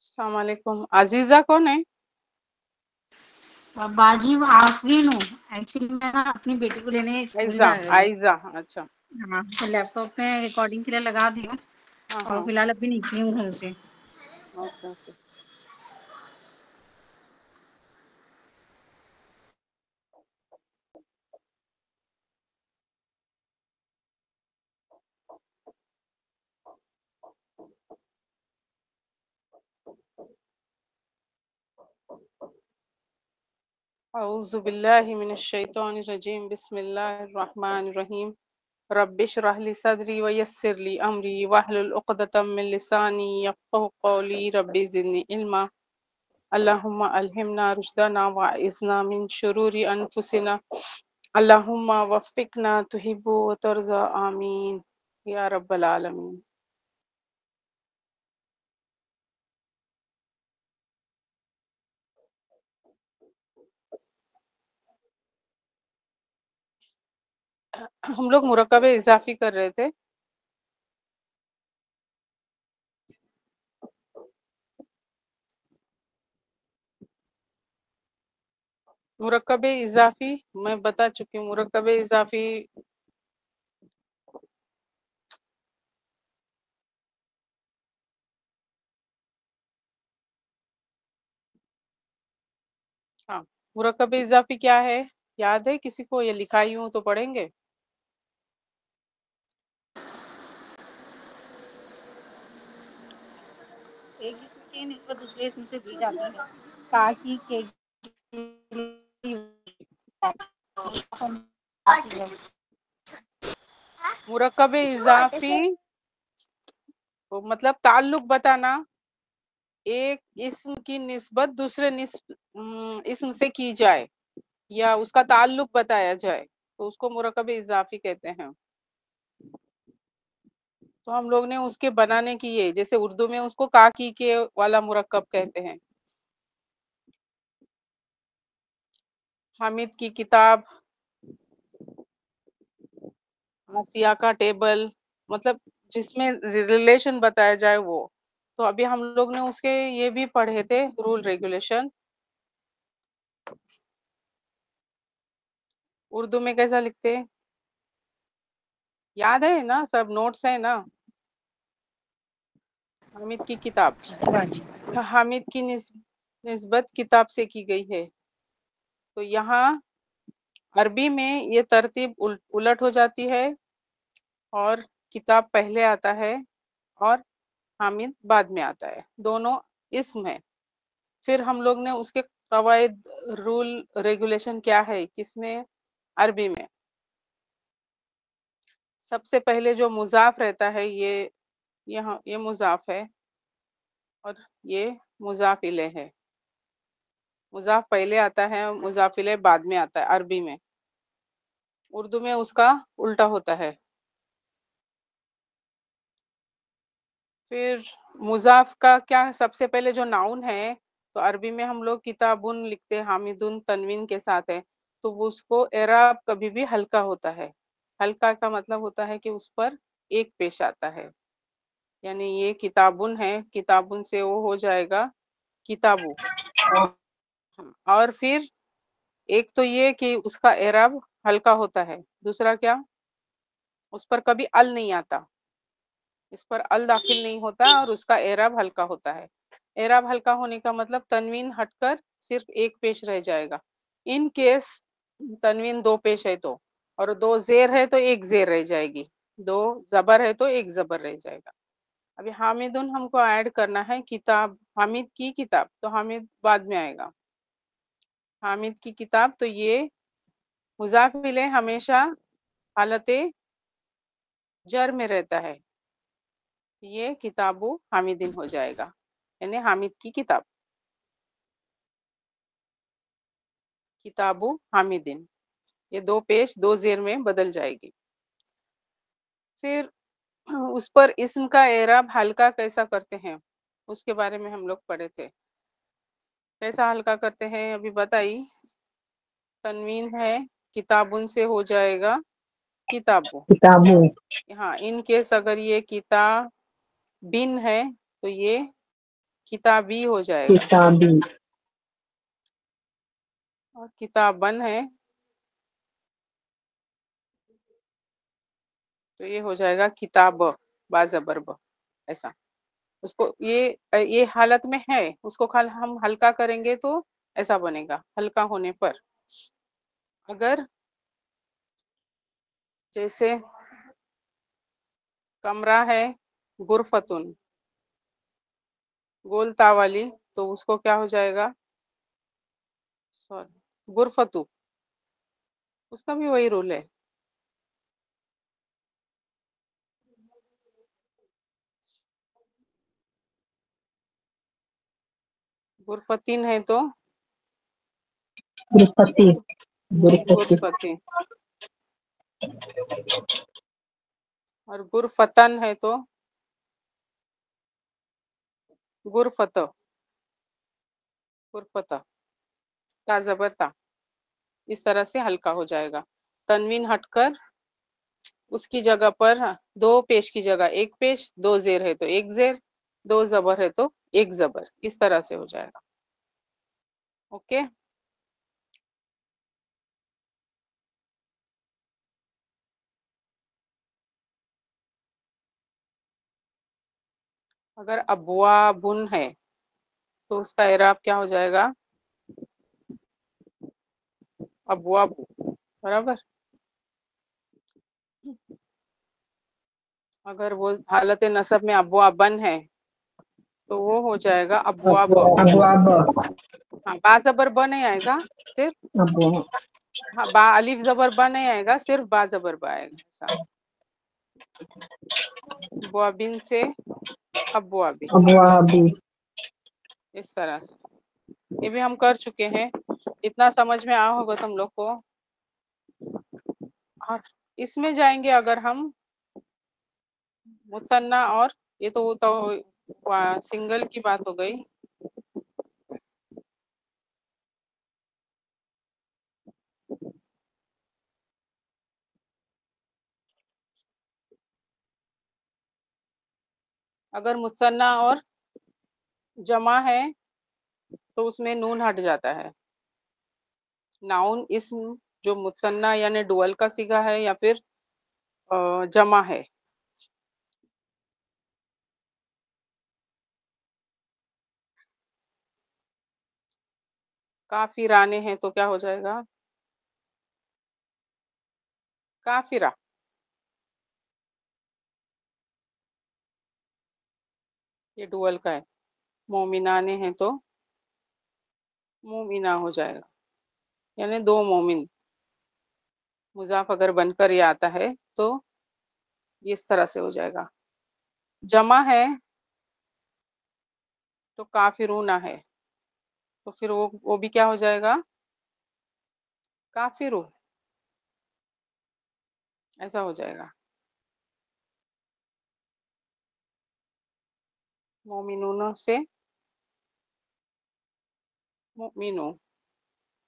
अस्सलाम वालेकुम। अजीजा कौन है? बाजी आफरीन हूँ। एक्चुअली मैं ना अपनी बेटी को लेने स्कूल आयजा। जा रही हूँ। आयजा, अच्छा। हाँ, तो लैपटॉप में रिकॉर्डिंग के लिए लगा दी हूँ हाँ और हाँ, फिलहाल अभी निकली हूँ घर से। Okay okay. औज़ु बिल्लाहि मिनश शैतानिर रजीम। बिस्मिल्लाहिर रहमानिर रहीम। रब्बिशरह ली सदरी व यस्सिर ली अमरी वहलुल उक़दतम मिन लिसानी यफ़क़हू क़ौली। रब्बि ज़िदनी इल्मा। अल्लाहुम्मा अल्हिमना रुश्दना व इज़्ना मिन शुरूरि अनफुसिना। अल्लाहुम्मा वफ़्फ़िक़ना तुहिब्बु व तर्ज़ा। आमीन या रब्बल आलमीन। हम लोग मुरक्कबे इजाफी कर रहे थे। मुरक्कबे इजाफी मैं बता चुकी हूँ। मुरक्कबे इजाफी हाँ, मुरक्कबे इजाफी क्या है? याद है किसी को? ये लिखाई हूँ तो पढ़ेंगे। एक जिस्म की निस्बत दूसरे इसम से दी जाती है। काची के मुरक्कबे इजाफी मतलब ताल्लुक बताना, एक इस्म की निस्बत दूसरे इस्म से की जाए या उसका ताल्लुक बताया जाए तो उसको मुरक्कबे इजाफी कहते हैं। तो हम लोग ने उसके बनाने की ये, जैसे उर्दू में उसको काकी के वाला मुरक्कब कहते हैं। हामिद की किताब, आसिया का टेबल, मतलब जिसमें रिलेशन बताया जाए वो। तो अभी हम लोग ने उसके ये भी पढ़े थे, रूल रेगुलेशन। उर्दू में कैसा लिखते हैं? याद है ना? सब नोट्स है ना? हामिद की किताब, बाजी हामिद की निस्बत किताब से की गई है। तो यहाँ अरबी में ये तरतीब उलट हो जाती है और किताब पहले आता है और हामिद बाद में आता है। दोनों इस्म है। फिर हम लोग ने उसके कवायद, रूल रेगुलेशन क्या है किसमें? अरबी में। सबसे पहले जो मुजाफ रहता है ये, यहाँ ये मुजाफ है और ये मुजाफ इले है। मुजाफ पहले आता है, मुजाफ इले बाद में आता है अरबी में। उर्दू में उसका उल्टा होता है। फिर मुजाफ का क्या? सबसे पहले जो नाउन है, तो अरबी में हम लोग किताबुन लिखते हैं, हामिदुन तनवीन के साथ है। तो वो उसको एराब कभी भी हल्का होता है। हल्का का मतलब होता है कि उस पर एक पेश आता है। यानी ये किताबुन है, किताबुन से वो हो जाएगा किताबु। हाँ, और फिर एक तो ये कि उसका एराब हल्का होता है। दूसरा क्या? उस पर कभी अल नहीं आता, इस पर अल दाखिल नहीं होता और उसका एराब हल्का होता है। एराब हल्का होने का मतलब तनवीन हटकर सिर्फ एक पेश रह जाएगा। इन केस तनवीन दो पेश है तो, और दो जेर है तो एक जेर रह जाएगी, दो जबर है तो एक जबर रह जाएगा। अभी हामिदुन हमको ऐड करना है, किताब, हामिद की किताब, तो हामिद बाद में आएगा। हामिद की किताब, तो ये मुजाफ इले हमेशा हालत जर में रहता है। ये किताबु हामिदिन हो जाएगा, यानी हामिद की किताब, किताबु हामिदिन। ये दो पेश दो जेर में बदल जाएगी। फिर उस पर इस्म का एराब हल्का कैसा करते हैं उसके बारे में हम लोग पढ़े थे। कैसा हल्का करते हैं अभी बताई। तनवीन है, किताबुन से हो जाएगा किताबु। किताबों हाँ, इन केस अगर ये किताब बिन है तो ये किताबी हो जाएगा। किताबी, और किताबन है तो ये हो जाएगा किताब, बा जबर ब, ऐसा। उसको ये हालत में है, उसको खाल हम हल्का करेंगे तो ऐसा बनेगा हल्का होने पर। अगर जैसे कमरा है गुरफतुन, गोल ता वाली, तो उसको क्या हो जाएगा, सॉरी, गुरफतु, उसका भी वही रूल है। गुरफतीन है तो गुरफती, गुरफती, गुरफती, और गुरफतन है तो गुरफत, गुरफता, ता जबर ता, इस तरह से हल्का हो जाएगा। तनवीन हटकर उसकी जगह पर, दो पेश की जगह एक पेश, दो जेर है तो एक जेर, दो जबर है तो एक जबर, इस तरह से हो जाएगा। ओके। अगर अबुआ बुन है तो उसका एराब क्या हो जाएगा, अबुआ बु, बराबर। अगर वो हालत नसब में अबुआ बन है तो वो हो जाएगा अबुआ ब। अबवाब, हाँ, बा जबर ब नहीं आएगा, सिर्फ अबवा, हाँ, बा अलिफ जबर ब नहीं आएगा, सिर्फ बा जबर ब आएगा, ऐसा। बुआबिन से अबुआबी, अबवाबी, इस तरह से। ये भी हम कर चुके हैं, इतना समझ में आया होगा तुम लोग को। और इसमें जाएंगे अगर हम मुसन्ना, और ये तो सिंगल की बात हो गई। अगर मुसन्ना और जमा है तो उसमें नून हट जाता है। नाउन इस्म जो मुसन्ना यानी डुअल का सिगा है या फिर जमा है, काफिराने हैं तो क्या हो जाएगा, काफिरा। ये डुअल का है। मोमिनाने हैं तो मोमिना हो जाएगा, यानी दो मोमिन। मुजाफ अगर बनकर ये आता है तो ये इस तरह से हो जाएगा। जमा है तो काफिरूना है, तो फिर वो भी क्या हो जाएगा, काफिरू, ऐसा हो जाएगा। मोमिनूनों से मोमिनू,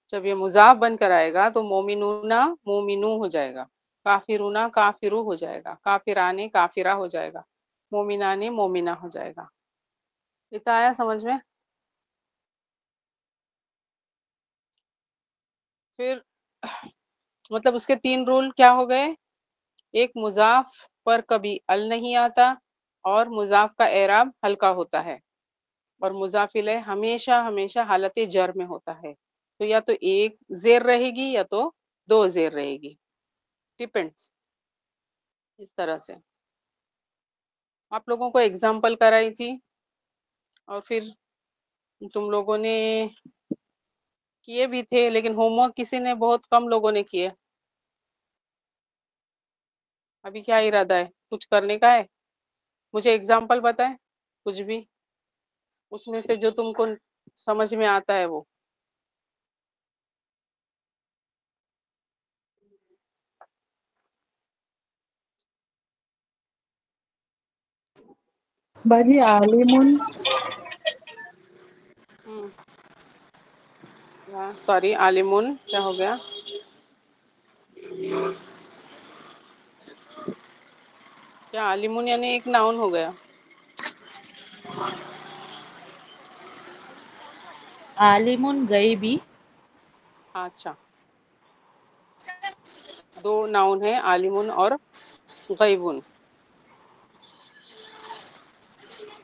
जब ये मुजाफ बनकर आएगा तो मोमिनूना मोमिनू हो जाएगा, काफिरूना काफिरू हो जाएगा, काफिराने काफिरा हो जाएगा, मोमिनाने मोमिना हो जाएगा। इतना आया समझ में। फिर मतलब उसके तीन रूल क्या हो गए, एक मुजाफ पर कभी अल नहीं आता, और मुजाफ का एराब हल्का होता है, और मुजाफिल हमेशा हमेशा हालत जर में होता है। तो या तो एक जेर रहेगी या तो दो जेर रहेगी, डिपेंड्स, इस तरह से। आप लोगों को एग्जाम्पल कराई थी, और फिर तुम लोगों ने किए भी थे, लेकिन होमवर्क किसी ने, बहुत कम लोगों ने किए। अभी क्या इरादा है, कुछ करने का है, मुझे एग्जाम्पल बताए कुछ भी, उसमें से जो तुमको समझ में आता है वो। बाजी आलिमुन, सॉरी, आलिमुन क्या हो गया, क्या आलिमुन यानी एक नाउन हो गया। عالم غیبی اچھا، دو ناؤن ہے، عالم اور غیبن.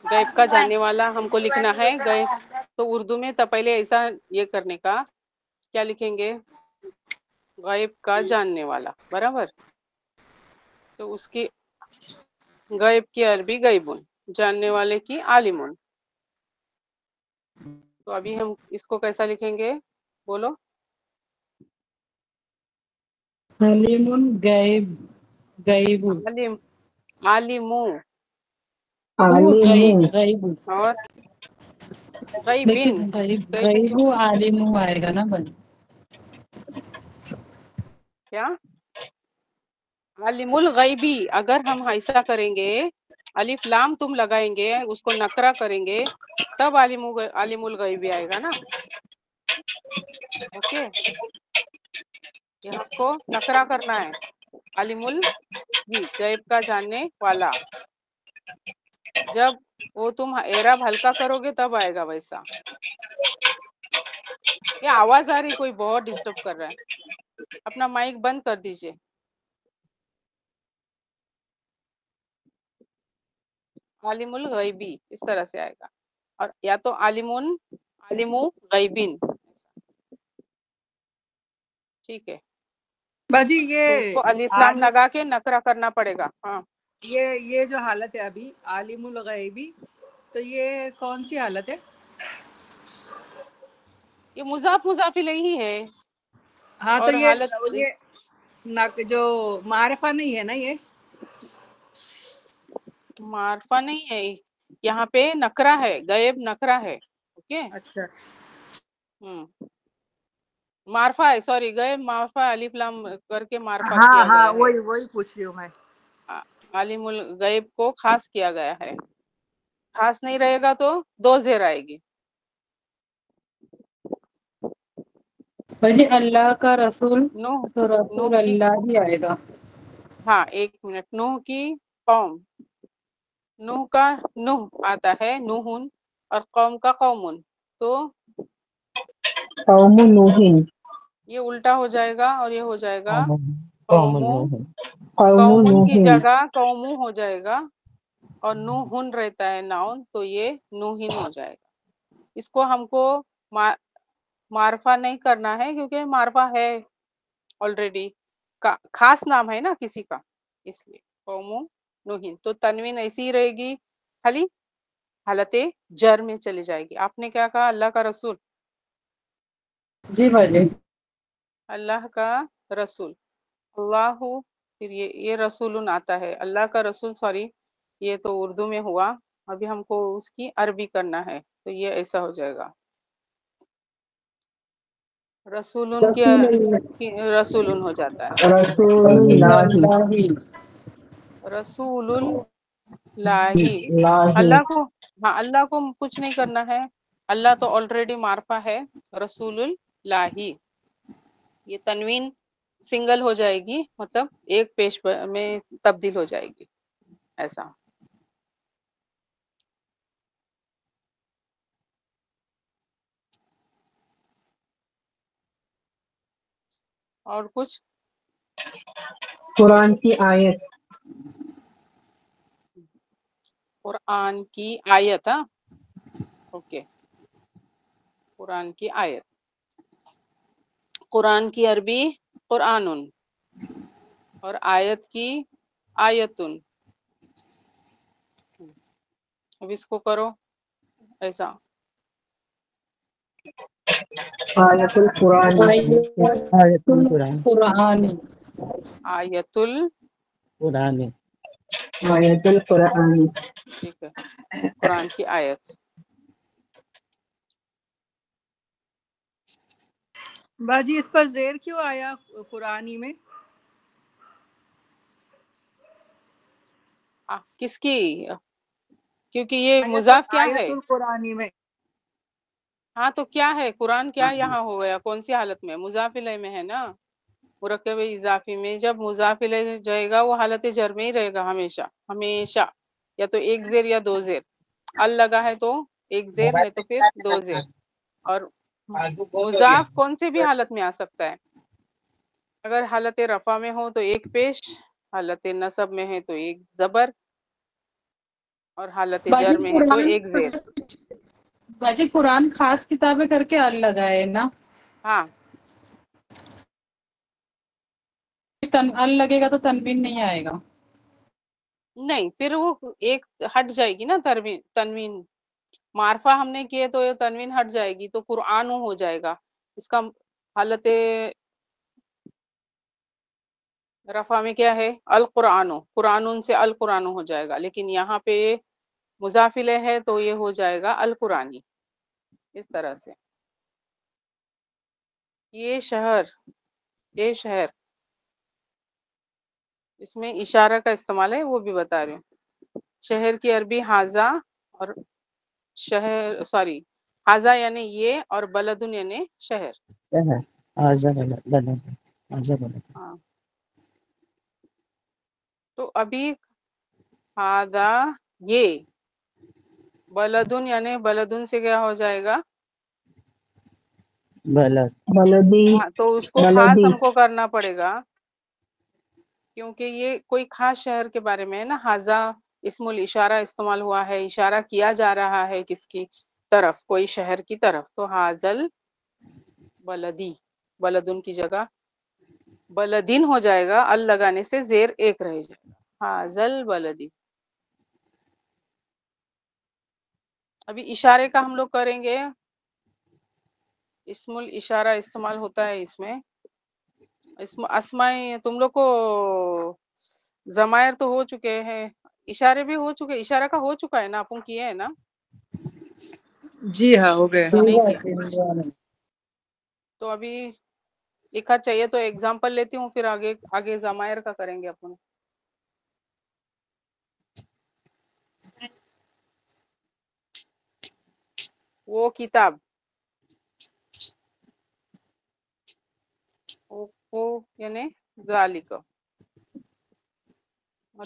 غیب کا جاننے والا ہم کو لکھنا ہے غیب. تو اردو میں تو پہلے ایسا یہ کرنے کا کیا لکھیں گے؟ غیب کا جاننے والا، برابر. تو اس کی غیب کی عربی غیبن، جاننے والے کی عالمن. تو ابھی ہم اس کو کیسا لکھیں گے؟ بولو. حلیم غیب غیب عالم، عالمو، عالم غیب اور غیبن. لیکن غیب غیبن غیب عالم آئے گا نا بھائی؟ کیا؟ عالم الغیبی. اگر ہم ایسا کریں گے، الف لام تم لگائیں گے، اس کو نکرا کریں گے، تب عالم الغیبی آئے گا نا. اوکے، یہاں کو نکرا کرنا ہے. عالم غیب کا جاننے والا. جب وہ تم اعراب ہلکا کرو گے تب آئے گا ویسا. یہ آواز آ رہی، کوئی بہت ڈسٹرب کر رہا ہے. اپنا مائک بند کر دیجئے. عالم الغیبی اس طرح سے آئے گا، اور یا تو عالم غیبین. ٹھیک ہے، باجی تو اس یہ کو الف لام عالم، لگا کے نکرا کرنا پڑے گا. ہاں، یہ جو حالت ہے ابھی عالم الغیبی، تو یہ کون سی حالت ہے؟ یہ مضاف الیہ ہے. ہاں تو اور حالت یہ جو معرفہ نہیں ہے نا یہ؟ معرفہ نہیں ہے، یہاں پہ نکرا ہے، غیب نکرا ہے. اوکے. اچھا، معرفہ ہے، سوری، غیب معرفہ الف لام کر کے معرفہ ہاں کیا ہاں، گیا ہے. وہی پوچھ رہی ہوں میں. عالم الغیب کو خاص کیا گیا ہے. خاص نہیں رہے گا تو دو زیر آئے گی. بھائی اللہ کا رسول، نوح، تو رسول نوح کی، اللہ ہی آئے گا. ہاں ایک منٹ. نوح کی قوم، نوح کا نوح آتا ہے، نوحن، اور قوم کا قومن. تو قوم نوح یہ الٹا ہو جائے گا اور یہ ہو جائے گا قوم قوم. نوح. قوم قومن نوح کی جگہ قوم ہو جائے گا، اور نوحن رہتا ہے ناؤن، تو یہ نوحن ہو جائے گا. اس کو ہم کو معرفہ نہیں کرنا ہے، کیونکہ معرفہ ہے آلریڈی، خاص نام ہے نا کسی کا، اس لیے قوم نوحن. تو تنوین ایسی ہی رہے گی، خالی حالت جر میں چلی جائے گی. آپ نے کیا کہا؟ اللہ کا رسول، جی بھائی. اللہ کا رسول، اللہ، پھر یہ رسول آتا ہے، اللہ کا رسول. سوری، یہ تو اردو میں ہوا، ابھی ہم کو اس کی عربی کرنا ہے. تو یہ ایسا ہو جائے گا، رسول رسول اللہ رسول ہو جاتا ہے. رسول اللہ رسول اللہ، اللہ اللہ کو، ہاں اللہ کو کچھ نہیں کرنا ہے. اللہ تو آلریڈی معرفہ ہے. رسول اللہ، یہ تنوین سنگل ہو جائے گی، مطلب ایک پیش میں تبدیل ہو جائے گی، ایسا. اور کچھ؟ قرآن کی آیت. قرآن کی آیت. ہاں، اوکے. قرآن کی آیت، قرآن کی عربی قرآن، اور آیت کی آیتن. اب اس کو کرو ایسا. آیت القرآن. آیت القرآن. قرآن آیت قرآن. آیت القرآن. ٹھیک ہے، قرآن کی آیت. باجی اس پر زیر کیوں آیا قرآنی میں؟ کس کی؟ کیونکہ یہ مضاف کیا آیت ہے؟ القرآنی میں. ہاں تو کیا ہے؟ قرآن کیا یہاں ہو گیا؟ کون سی حالت میں؟ مضاف الیہ میں ہے نا، مرکب اضافی میں. جب مضاف الیہ جائے گا وہ حالت جر میں ہی رہے گا ہمیشہ ہمیشہ. یا تو ایک زیر یا دو زیر. ال لگا ہے تو ایک زیر، نہیں تو پھر دو زیر. اور مضاف کون سے بھی حالت میں آ سکتا ہے. اگر حالت رفع میں ہو تو ایک پیش، حالت نصب میں ہے تو ایک زبر، اور حالت باجی جر میں ہے تو قرآن ایک زیر. باجی قرآن خاص کتابیں کر کے ال لگائے نا، ہاں ال لگے گا تو تنوین نہیں آئے گا. نہیں، پھر وہ ایک ہٹ جائے گی نا تنوین. معرفہ ہم نے کیے تو یہ تنوین ہٹ جائے گی تو قرآن ہو جائے گا. اس کا حالت رفع میں کیا ہے؟ القرآن، قرآن سے القرآن ہو جائے گا. لیکن یہاں پہ مضاف الیہ ہے تو یہ ہو جائے گا القرآنی. اس طرح سے یہ شہر اس میں اشارہ کا استعمال ہے، وہ بھی بتا رہے ہوں. شہر کی عربی حاضہ، اور حاضہ یعنی یہ، اور بلدن یعنی شہر. شہر آزا بلد آزا بلد. ہاں تو ابھی حاضہ یہ، بلدن یعنی بلدن سے کیا ہو جائے گا؟ بلد. بلدی تو اس کو خاص بلدی ہم کو کرنا پڑے گا، کیونکہ یہ کوئی خاص شہر کے بارے میں ہے نا. حاضہ اسم الاشارہ استعمال ہوا ہے، اشارہ کیا جا رہا ہے کس کی طرف؟ کوئی شہر کی طرف. تو حاضل بلدی، بلدن کی جگہ بلدین ہو جائے گا، ال لگانے سے زیر ایک رہ جائے گا. حاضل بلدی. ابھی اشارے کا ہم لوگ کریں گے. اسم الاشارہ استعمال ہوتا ہے اس میں. اسماء تم لوگ کو ضمائر تو ہو چکے ہیں، اشارے بھی ہو چکے. اشارہ کا ہو چکا ہے نا، اپن کیے ہے نا جی ہاں ہو گئے. کہ نہیں کیے؟ تو ابھی ایک آدھ چاہیے تو ایگزامپل لیتی ہوں، پھر آگے ضمائر کا کریں گے اپن. وہ کتاب، وہ یعنی ذالک، اور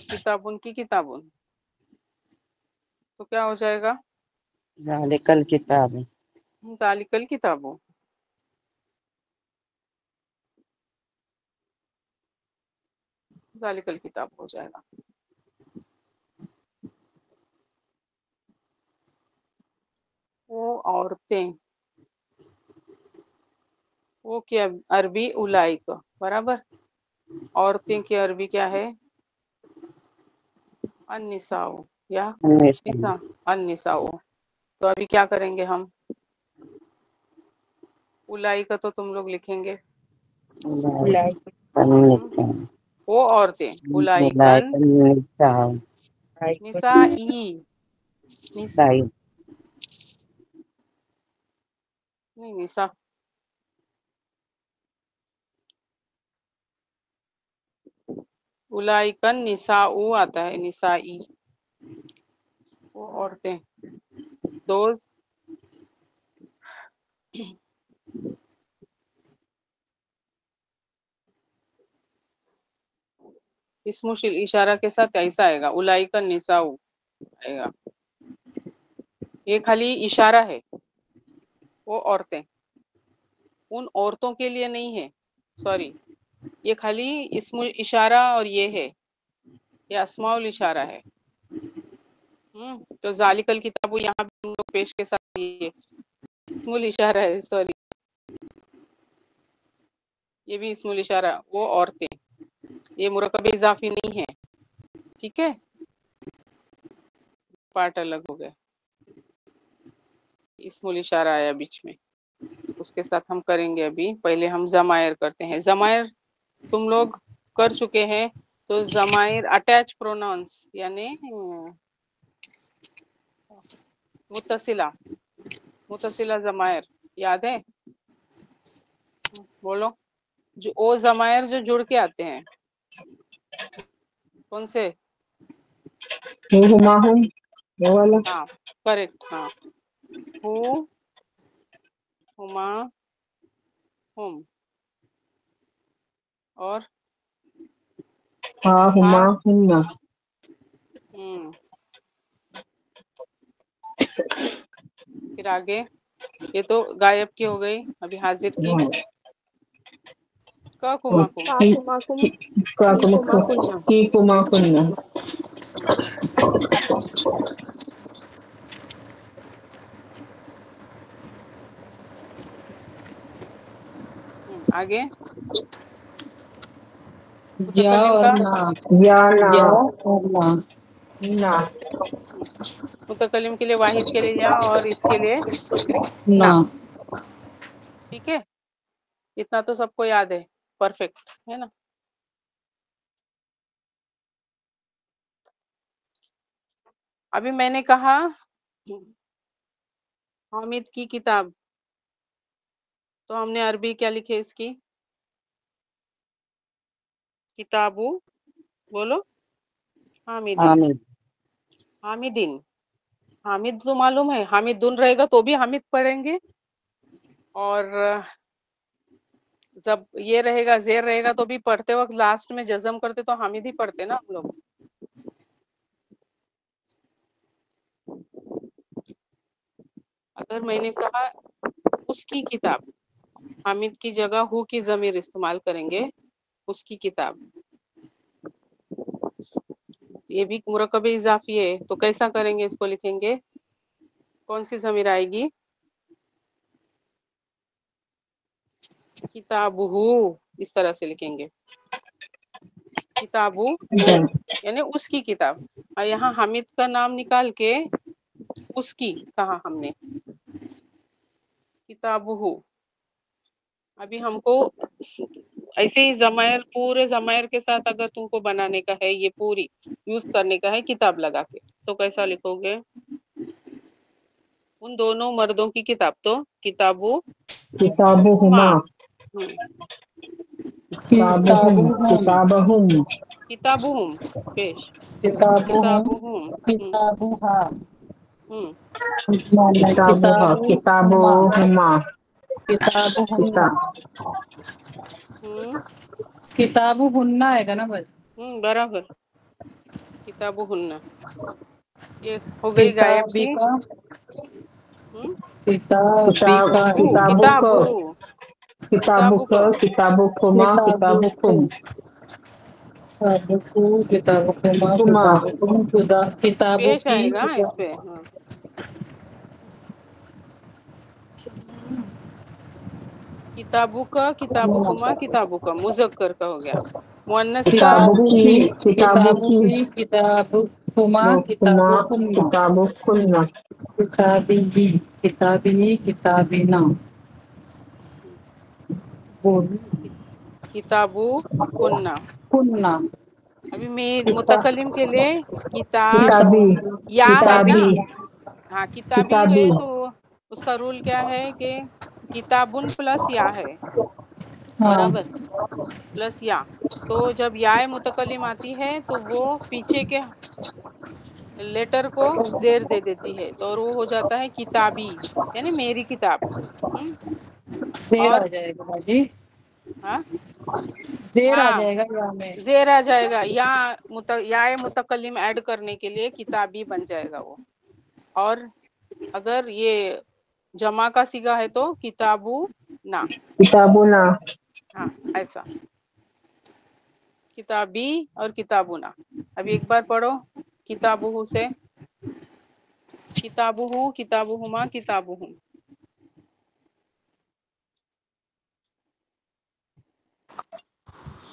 کتابن کی کتابن، تو کیا ہو جائے گا؟ ذالک الکتاب. ذالک الکتاب. ذالک الکتاب ہو جائے گا. وہ عورتیں، وہ کیا عربی اولائک، برابر. عورتیں کی عربی کیا ہے؟ النساء یا نساء، النساء. تو ابھی کیا کریں گے ہم؟ اولائک تو تم لوگ لکھیں گے. ہم؟ وہ عورتیں اولائکن نسائی، نہیں نساء. اولائکن نساء آتا ہے، نسائی، وہ عورتیں. دوز اسم اشارہ کے ساتھ ایسا آئے گا، اولائکن نساء آئے گا. یہ خالی اشارہ ہے، وہ عورتیں ان عورتوں کے لیے نہیں ہے. سوری، یہ خالی اسم اشارہ اور یہ ہے، یہ اسماء الاشارہ ہے. تو ذالک الکتاب یہاں پہ ہم لوگ پیش کے ساتھ یہ اسم الاشارہ ہے. سوری، یہ بھی اسم الاشارہ، وہ عورتیں. یہ مرکب اضافی نہیں ہے، ٹھیک ہے، پارٹ الگ ہو گیا. اسم الاشارہ آیا بیچ میں، اس کے ساتھ ہم کریں گے. ابھی پہلے ہم ضمائر کرتے ہیں. ضمائر تم لوگ کر چکے ہیں. تو ضمائر اٹیچ پروناؤنس یعنی متصلہ ضمائر یاد ہے؟ بولو. جو او ضمائر جو جڑ کے آتے ہیں، کون سے؟ ہما ہم، وہ والا. ہاں کریکٹ. ہاں، ہو، ہما، ہم، اور ہاں ہما ہننا. ہم. پھر آگے ये तो गायब की हो गई, अभी हाजिर की। क कुमाकुम। की कुमा कुन्ना। आगे या मुतकल्लिम और का। ना, या या ना और ना, ना मुतकल्लिम के लिए वाहिद के लिए या और इसके लिए ना। ना। ठीक है, इतना तो सबको याद है, परफेक्ट है ना। अभी मैंने कहा हामिद की किताब, तो हमने अरबी क्या लिखे इसकी? किताबु, बोलो। हामिदिन। हामिद, हामिदिन। हामिद तो मालूम है, हामिदुन रहेगा तो भी हामिद पढ़ेंगे, और जब ये रहेगा जेर रहेगा तो भी पढ़ते वक्त लास्ट में जज्म करते तो हामिद ही पढ़ते ना हम लोग। अगर मैंने कहा उसकी किताब, हामिद की जगह हु की जमीर इस्तेमाल करेंगे, उसकी किताब। ये भी मुरक्कब इजाफी है, तो कैसा करेंगे, इसको लिखेंगे, कौन सी जमीर आएगी? किताबुहु, इस तरह से लिखेंगे, किताबु यानी उसकी किताब। और यहाँ हामिद का नाम निकाल के उसकी कहा हमने, किताबुहु। अभी हमको ऐसे ही जमायर, पूरे जमायर के साथ अगर तुमको बनाने का है, ये पूरी यूज करने का है किताब लगा के, तो कैसा लिखोगे? उन दोनों मर्दों की किताब, तो किताबु किताबुहुमा किताबुहुम किताबुहुम, पेश किताबुहुम, किताबुहुम। किताबुहा, हम्म किताबुहुमा, किताबुहुमा किताबुहुन्ना, हम्म किताबुहुन्ना आएगा ना बस। बराबर, किताबुहुन्ना। ये हो गई गायब की। किताबिका, हम्म किताबिका, किताबुक किताबु, किताबुक किताबुक, किताबुकुमा किताबुकु, किताबुकुम किताबुकु, किताबुकुमा, कुमा किताबुकुम, पेश किताबुकी, आएगा इस पे। हाँ, किताबुका, किताबुकुमा, किताबुका, मुजक्कर का हो गया। मुअन्नस का किताबुकी किताबुकी किताबुकी, किताबुकुमा, कुमा किताबुकुन्ना, किताबुकुन्ना किताबिही, किताबिनी, किताबिना, बोल किताबु कुन्ना। कुन्ना, अभी मैं किता मुतकलिम के लिए किताब किताबी या है ना। किताबी हाँ, किताबी किताबी है तो उसका रूल क्या है कि किताबुन प्लस या है, हाँ, बराबर, प्लस या। तो जब या मुतकलिम आती है तो वो पीछे के लेटर को जेर दे देती है, तो और वो हो जाता है किताबी, यानी मेरी किताब। हम्म देर आ और जाएगा बाजी, हाँ देर आ हाँ, जाएगा यहाँ में। जेर आ जाएगा, या मुतकल्लिम ऐड करने के लिए किताबी बन जाएगा वो। और अगर ये जमा का सीगा है तो किताबु ना। किताबुना हाँ, ऐसा, किताबी और किताबुना। अभी एक बार पढ़ो किताबुहु से, किताबुहु, किताबुहुमा, किताबुहुम।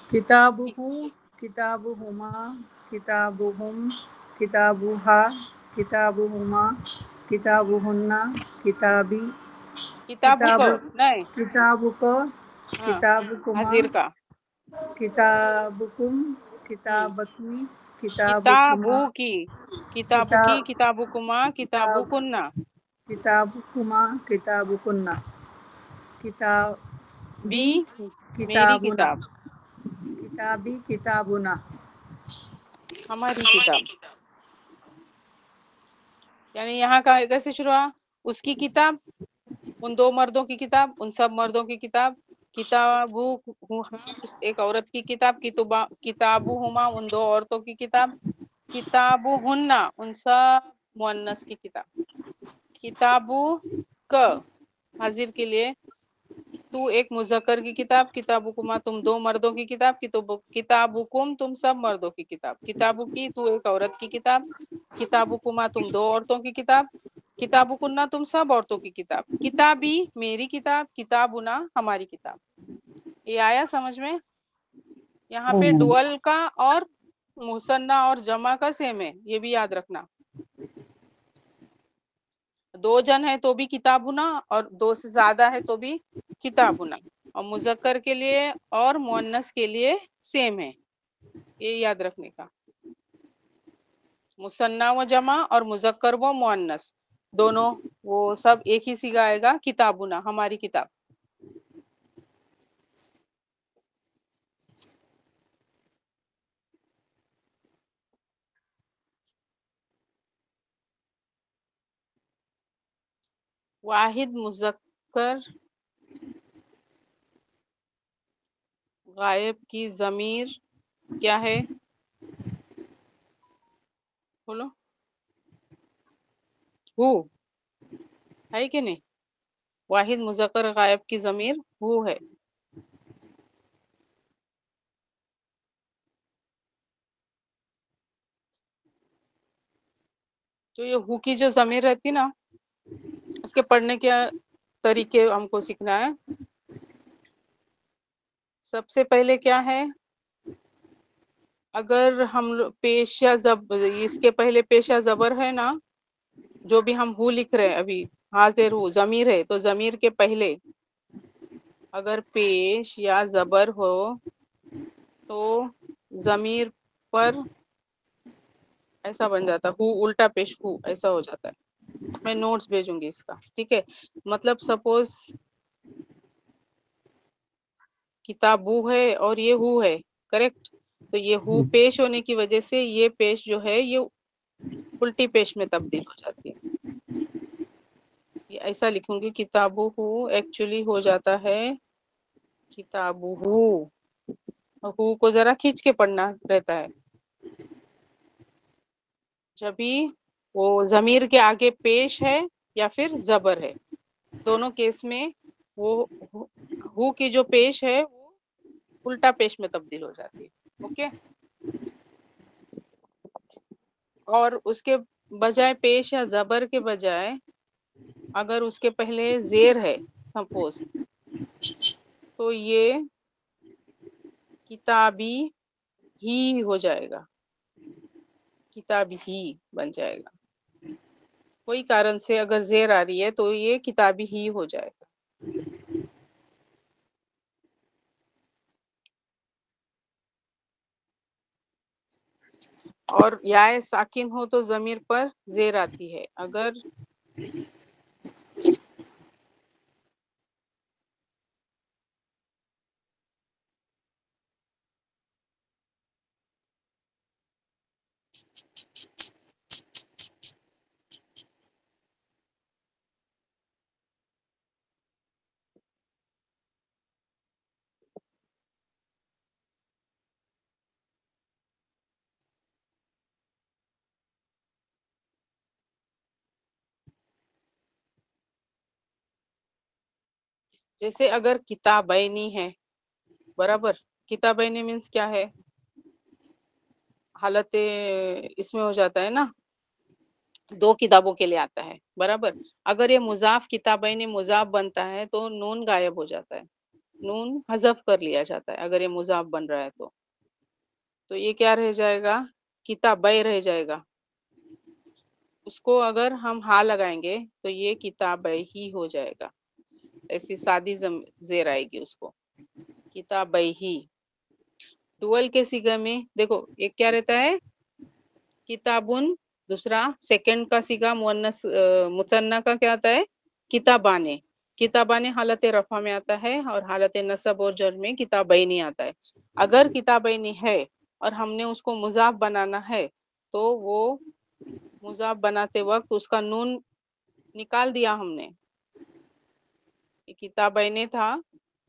किताबुहु, किताबुहुमा, किताबुहुम, किताबुहा, किताबुहुमा, किताबुहुन्ना, किताबी, किताबुक किताबु, नहीं, किताबुक, हाँ, किताबुकुमा, हाजिर का। किताबुकुम, हम्म किताबकी, किताबुकुमा, किताबु की, किताबु की, किताब किताबुकुमा, किताब किताबुकुन्ना। किताबुकुमा, किताबुकुन्ना, बी, किताबी, मेरी किताबुना, किताब, किताबी, किताबुना, हमारी किताब। यानी यहाँ का कैसे शुरू हुआ? उसकी किताब, उन दो मर्दों की किताब, उन सब मर्दों की किताब। किताबु हुआ, उस एक औरत की किताब, किताबु हुमा, उन दो औरतों की किताब। किताबु हुन्ना, उन सब मुअन्नस की किताब। किताबु क, हाजिर के लिए तू एक मुजक्कर की किताब, किताबुकुमा तुम दो मर्दों की किताब, किताबुकुम तुम सब मर्दों की किताब, किताबुकी तू एक औरत की किताब, किताबुकुमा तुम दो औरतों की किताब, किताबुकुन्ना तुम सब औरतों की किताब, किताबी मेरी किताब, किताबुना हमारी किताब। ये आया समझ में? यहाँ पे डुअल का और मुसन्ना और जमा का सेम है, ये भी याद रखना। दो जन है तो भी किताबुना, और दो से ज्यादा है तो भी किताबुना, और मुजक्कर के लिए और मुअन्नस के लिए सेम है, ये याद रखने का। मुसन्ना व जमा और मुजक्कर व मुअन्नस दोनों वो सब एक ही सीगा आएगा, किताबुना हमारी किताब। वाहिद मुजक्कर गायब की जमीर क्या है? बोलो, हु है कि नहीं? वाहिद मुजक्कर गायब की जमीर हु है। तो ये हु की जो जमीर रहती ना, उसके पढ़ने के तरीके हमको सीखना है। सबसे पहले क्या है, अगर हम पेश या इसके पहले पेश या जबर है ना, जो भी हम हु लिख रहे हैं अभी, हाजिर हु जमीर है, तो जमीर के पहले अगर पेश या जबर हो तो जमीर पर ऐसा बन जाता है, हु उल्टा पेश हु ऐसा हो जाता है। मैं नोट्स भेजूंगी इसका, ठीक है? मतलब सपोज किताबू है और ये हु है, करेक्ट? तो ये हु पेश होने की वजह से ये पेश जो है ये उल्टी पेश में तब्दील हो जाती है। ये ऐसा लिखूंगी, किताबू हु एक्चुअली हो जाता है किताबू हु को जरा खींच के पढ़ना रहता है। जब भी वो जमीर के आगे पेश है या फिर जबर है, दोनों केस में वो हु की जो पेश है वो उल्टा पेश में तब्दील हो जाती है। ओके, और उसके बजाय पेश या जबर के बजाय अगर उसके पहले जेर है सपोज, तो ये किताबी ही हो जाएगा, किताब ही बन जाएगा। कोई कारण से अगर जेर आ रही है तो ये किताबी ही हो जाएगा। और याए साकिन हो तो जमीर पर जेर आती है। अगर जैसे अगर किताबैनी है, बराबर, किताबैनी मीन्स क्या है, हालत इसमें हो जाता है ना, दो किताबों के लिए आता है, बराबर। अगर ये मुजाफ किताबैनी मुजाफ बनता है तो नून गायब हो जाता है, नून हजफ कर लिया जाता है अगर ये मुजाफ बन रहा है तो ये क्या रह जाएगा, किताबै रह जाएगा। उसको अगर हम हा लगाएंगे तो ये किताबै ही हो जाएगा, ऐसी सादी जेर आएगी उसको, किताबै ही। डुअल के सिगा में देखो एक क्या रहता है, किताबुन, दूसरा सेकंड का सिगा मुअन्नस मुसन्ना का क्या आता है, किताबाने। किताबाने हालत रफा में आता है और हालत नसब और जर में किताबैनी आता है। अगर किताबैनी है और हमने उसको मुजाफ बनाना है तो वो मुजाफ बनाते वक्त उसका नून निकाल दिया हमने, किताबैने था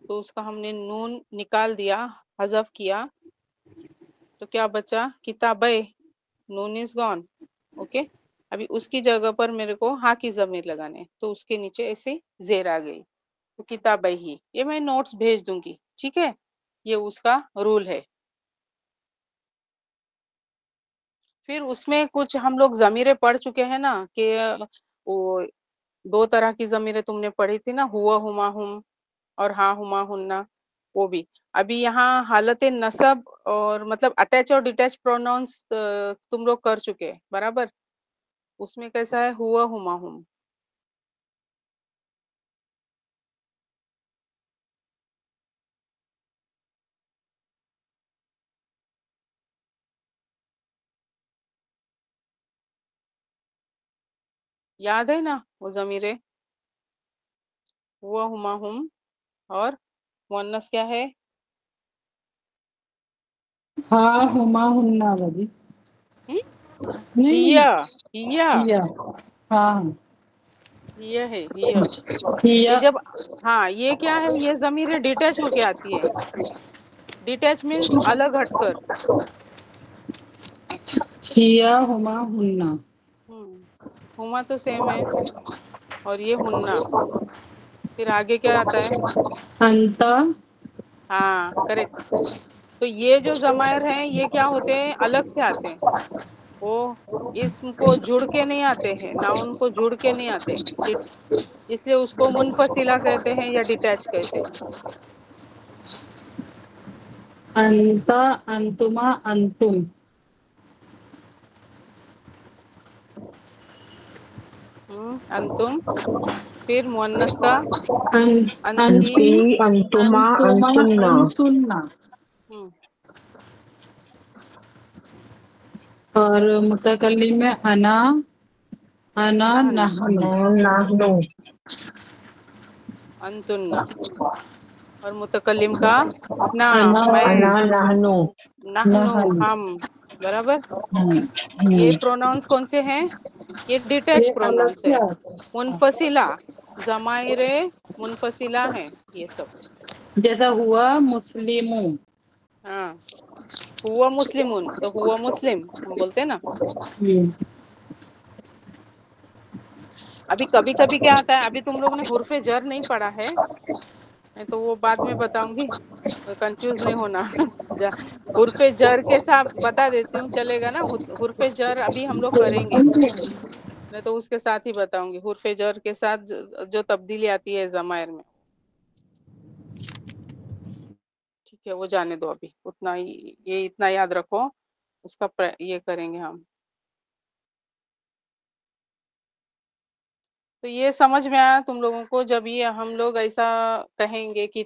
तो उसका हमने नून निकाल दिया, हजफ किया, तो क्या बचा, किताबै, नून इज गॉन। ओके, ابھی اس کی جگہ پر میرے کو ہاں کی ضمیر لگانے، تو اس کے نیچے ایسے زیر آ گئی، تو کتابہ ہی، یہ میں نوٹس بھیج دوں گی، ٹھیک ہے، یہ اس کا رول ہے۔ پھر اس میں کچھ ہم لوگ ضمیریں پڑھ چکے ہیں نا، کہ وہ دو طرح کی ضمیریں تم نے پڑھی تھی نا، ہوا ہما ہم اور ہاں ہما ہننا، وہ بھی ابھی یہاں حالت نصب اور مطلب اٹیچ اور ڈیٹیچ پروناؤنس تم لوگ کر چکے برابر، اس میں کیسا ہے ہوا ہما ہم۔ یاد ہے نا وہ ضمیریں، ہوا ہما ہم، اور مؤنث کیا ہے؟ ہاں ہما ہننا بھابی، ہم؟ نہیں ہیا، ہیا، ہیا، ہاں ہیا ہے ہیا۔ یہ ہیا، جب، ہاں یہ کیا ہے، یہ ضمیریں ڈیٹیچ ہو کے آتی ہے، ڈیٹیچ مینس الگ ہٹ کر۔ ہیا ہما ہننا، ہما تو سیم ہے، اور یہ ہننا، پھر آگے کیا آتا ہے؟ انتا، ہاں کریکٹ۔ تو یہ جو ضمائر ہیں یہ کیا ہوتے ہیں، الگ سے آتے ہیں، وہ اسم کو جڑ کے نہیں آتے ہیں، ناؤن کو جڑ کے نہیں آتے، اس لیے اس کو منفصلہ کہتے ہیں یا ڈیٹیچ کہتے ہیں۔ انتا، انتما، انتم، انتم، پھر مؤنث کا ان انتی، انتی انتما انتما، انتنا انتنا، ہم، اور متکلم میں انا، انا، نحن، نحن، نحنو انتن، اور متکلم کا نا، انا، میں، انا نحنو نحنو، نحن، ہم، برابر۔ یہ ہم، پروناؤنس کون سے ہیں؟ یہ ڈیٹیچ یہ الگ پروناؤنس سے ہے، آتا منفصلہ، ضمائر منفصلہ ہیں یہ سب۔ ہے، جیسا ہوا مسلم، ہاں، ہوا مسلمون تو ہوا مسلم ہم بولتے ہیں نا۔ ابھی کبھی کبھی کیا آتا ہے، ابھی تم لوگ نے حرف جر نہیں پڑھا ہے، میں تو وہ بعد میں بتاؤں گی، کنفیوز نہیں ہونا۔ حرف جر کے ساتھ بتا دیتی ہوں، چلے گا نا؟ حرف جر ابھی ہم لوگ کریں گے، میں تو اس کے ساتھ ہی بتاؤں گی، حرف جر کے ساتھ جو تبدیلی آتی ہے ضمائر میں، ٹھیک ہے، وہ جانے دو ابھی اتنا ہی، یہ اتنا یاد رکھو، اس کا یہ کریں گے ہم۔ تو یہ سمجھ میں آیا تم لوگوں کو، جب یہ ہم لوگ ایسا کہیں گے کہ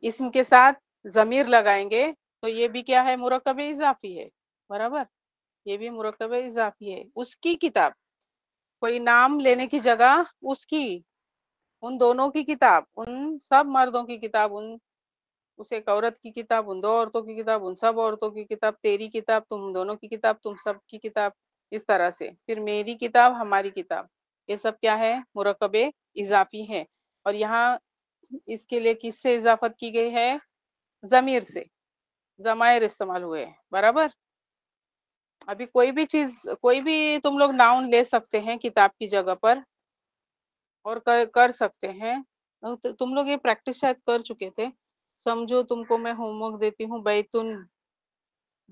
اسم کے ساتھ ضمیر لگائیں گے، تو یہ بھی کیا ہے، مرکب اضافی ہے، برابر، یہ بھی مرکب اضافی ہے۔ اس کی کتاب، کوئی نام لینے کی جگہ اس کی، ان دونوں کی کتاب، ان سب مردوں کی کتاب، اس ایک عورت کی کتاب، ان دو عورتوں کی کتاب، ان سب عورتوں کی کتاب، تیری کتاب، تم دونوں کی کتاب، تم سب کی کتاب، اس طرح سے، پھر میری کتاب، ہماری کتاب، یہ سب کیا ہے، مرکب اضافی ہے۔ اور یہاں اس کے لیے کس سے اضافت کی گئی ہے؟ ضمیر سے، ضمائر استعمال ہوئے ہیں، برابر۔ ابھی کوئی بھی چیز، کوئی بھی تم لوگ ناؤن لے سکتے ہیں کتاب کی جگہ پر، اور کر سکتے ہیں، تم لوگ یہ پریکٹس شاید کر چکے تھے۔ سمجھو تم کو میں ہوم ورک دیتی ہوں، بیتن،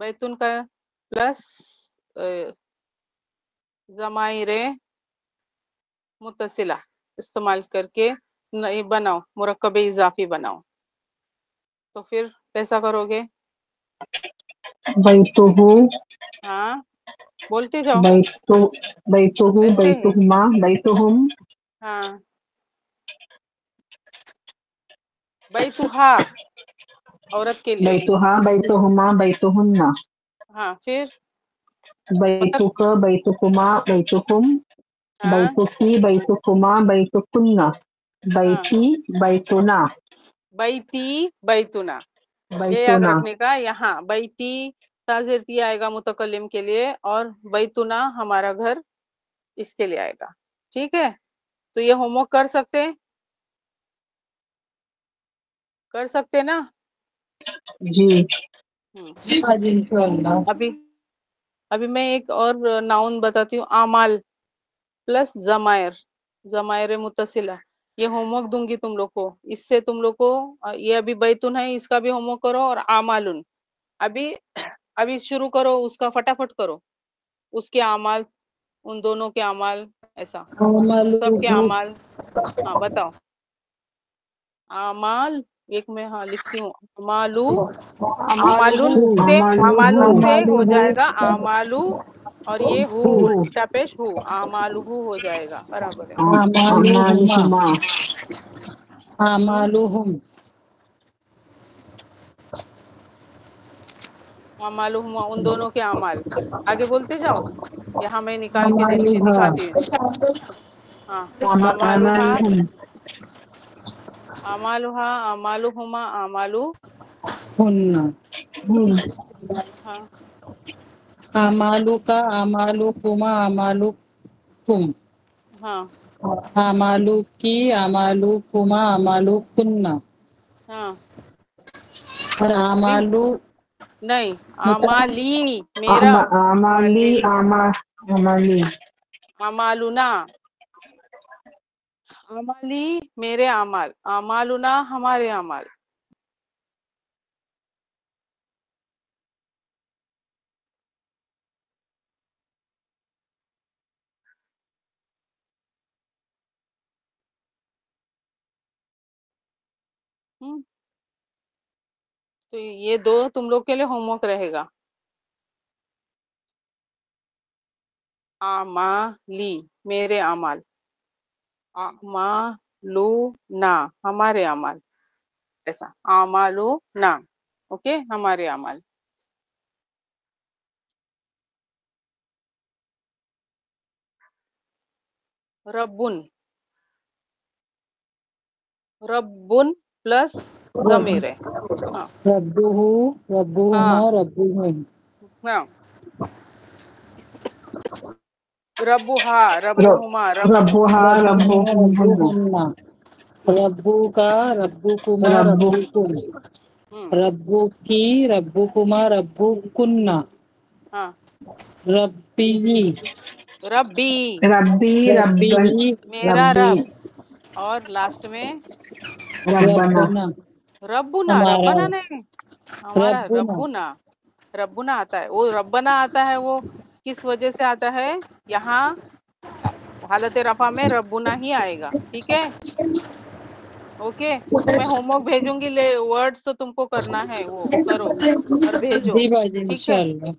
بیتن کا پلس ضمائر متصلہ استعمال کر کے بناؤ، مرکب اضافی بناؤ، تو پھر کیسا کرو گے؟ بیتہ ہاں بولتے جاؤ، بیتہ بیتہ ایسے ہی، بیتہما بیتہم ہاں، بیتہا عورت کے لیے، بیتہا بیتہما بیتہن ہاں، پھر بیتک بیتکما بیتکم ہاں بیتکی بیتکما بیتکن ہاں، بیتی بیتنا بیتی بیتنا، یہ یاد بیتنا رکھنے کا، یہاں بیتی تازیرتی آئے گا متکلم کے لیے، اور بیتنا ہمارا گھر اس کے لیے آئے گا، ٹھیک ہے۔ تو یہ ہوم ورک کر سکتے نا؟ جی ہوں، جی انشاء اللہ۔ ابھی ابھی میں ایک اور ناؤن بتاتی ہوں، اعمال پلس ضمائر متصلہ. یہ ہوم ورک دوں گی تم لوگ کو، اس سے تم لوگ کو یہ ابھی بیتن ہے، اس کا بھی ہوم ورک کرو، اور اعمالن ابھی شروع کرو، اس کا فٹافٹ کرو، اس کے اعمال، ان دونوں کے اعمال، ایسا سب کے اعمال. ہاں بتاؤ. اعمال، ایک میں ہاں لکھتی ہوں، اعمالو، اعمالن سے ہو جائے گا اعمالو، اور یہ ہو الٹا پیش ہو، اعمالہ ہو جائے گا، برابر ہے. أعمالهما اعمالهم اعمالہما، ان دونوں کے اعمال. آگے بولتے جاؤ، یہاں میں نکال کے دکھاتی ہوں. ہاں، اعمالہا، أعمالهم اعمالہا، اعمالہما، اعمالو. هن ہاں اعمالک اعمالکما اعمالکم ہاں اعمالکی اعمالکما اعمالکن. ہاں اور ابھی اعمالو نہیں، اعمالی میرا، أعمالي اعمالی، أعمالي اعمالنا، اعمالی میرے اعمال، اعمالنا ہمارے اعمال. ہم، تو یہ دو تم لوگ کے لیے ہوم ورک رہے گا. اعمالی میرے اعمال، اعمالنا ہمارے اعمال، ایسا اعمالنا، اوکے، ہمارے اعمال. ربن، ربن پلس ضمیر ہے. ہاں ربہ ہاں ربہما ربہم ہاں، ربها ربهما ربها ربہما ربهن ربہن ہم، ربک ربکما رب ربکم ہم، ربکی ربکما ربکن ہاں، ربی ربی ربي ربا ربی میرا ربي رب، اور لاسٹ میں ربنا ربنا ربنا، ہمارا ربنا نہیں، ہمارا ربنا ربنا. ربنا آتا ہے، وہ ربنا آتا ہے، وہ کس وجہ سے آتا ہے؟ یہاں حالت رفع میں ربنا ہی آئے گا، ٹھیک ہے. اوکے، تو میں ہوم ورک بھیجوں گی، ورڈز تو تم کو کرنا ہے، وہ کرو اور بھیجو، جی بھائی جی ٹھیک ہے. انشاءاللہ.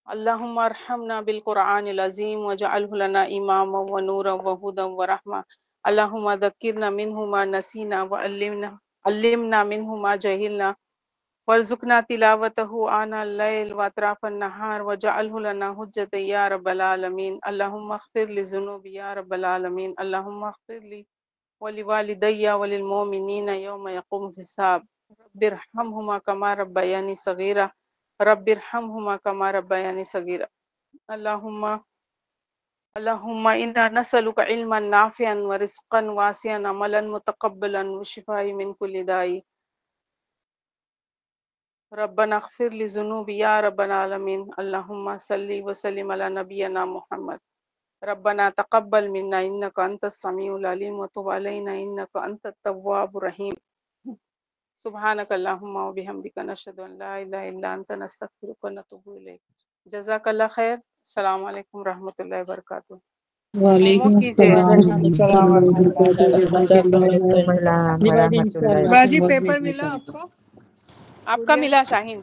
اللہم ارحمنا بالقرآن العظیم وجعلہ لنا اماما ونورا وہدا ورحمہ. اللہم ذکرنا منہ ما نسینا وعلمنا منہ ما جہلنا وارزقنا تلاوتہ آناء اللیل واطراف النہار وجعلہ لنا حجتا یا رب العالمین. اللہم اغفر لذنوبی یا رب العالمین. اللہم اغفر لی ولوالدی وللمؤمنین یوم یقوم الحساب. رب ارحمہما کما ربیانی صغیرہ، رب ارحمہما کما ربیانی صغیرہ. اللہم انا نسألک علما نافعا ورزقا واسعا عملا متقبلا وشفاء من کل داء. ربنا اغفر لذنوبی یا رب العالمین. اللہم صلی وسلم علی نبینا محمد. ربنا تقبل منا انک انت السمیع العلیم وتب علینا انک انت التواب الرحیم. سبحانک اللہم وبحمدک نشہد ان لا الہ الا انت نستغفرک ونتوب الیک. جزاک اللہ خیر. السلام علیکم رحمۃ اللہ وبرکاتہ. ہوم وعلیکم ورک کیجیے. السلام وعليكم ورحمۃ السلام اللہ ورحمة الله وبرکاتہ. جزاک وبركاته. اللہ وعليكم خیر. السلام جی بھائی جی ورحمة الله انشاءاللہ باجی ہوم ورک پیپر بھیجنے ملا کا. آپ کو؟ آپ کا گڑیا ملا شاہین؟